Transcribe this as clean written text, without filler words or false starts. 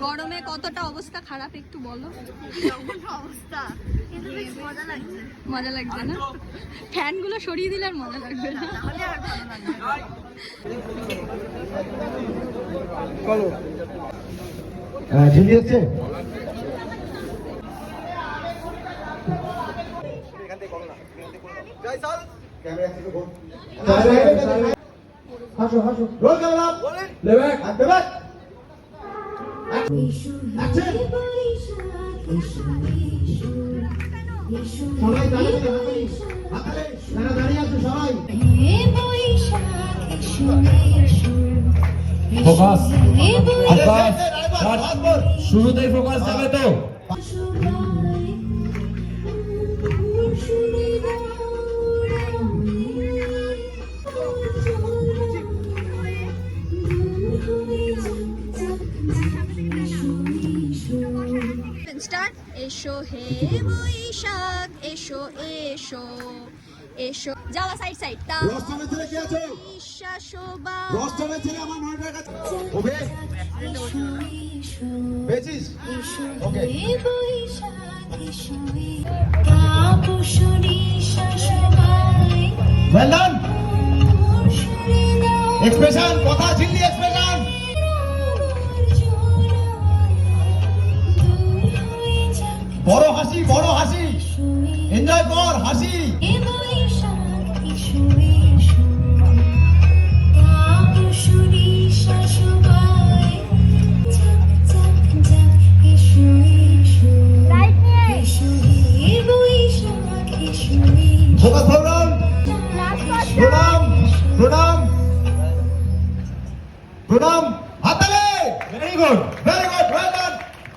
গরমে কতটা অবস্থা খারাপ একটু বলো। অবস্থা কিন্তু বেশ মজা লাগছে। মজা লাগছে না? ফ্যানগুলো সরিয়ে দিলে আর মজা লাগবে না। তাহলে আর ভালো লাগবে। চলো ঝিলি হচ্ছে হাসো হাসো রোল ক্যামেরা লেব্যাক লেব্যাক সবাই দাঁড়িয়ে যারা দাঁড়িয়ে আছে সবাই ফোকাস ফোকাস শুরুতেই ফোকাস যাবে তো স্টার্ট। এসো হে বৈশাখ এসো এসো এসো যাওয়া সাইড সাইড তা রস্তামের ছেলে কি আছে বিশ্বাসবা রস্তামের ছেলে আমার নয়টার কাছে ওবে বেচিস ওকে ওয়েল ডান এক্সপ্রেশন কথা ঝিল্লি এক্সপ্রেশন বড় হাসি এনজয় কর হাসি ফোকাস প্রোগ্রাম প্রণাম হাততালি ভেরি গুড ওয়েল ডান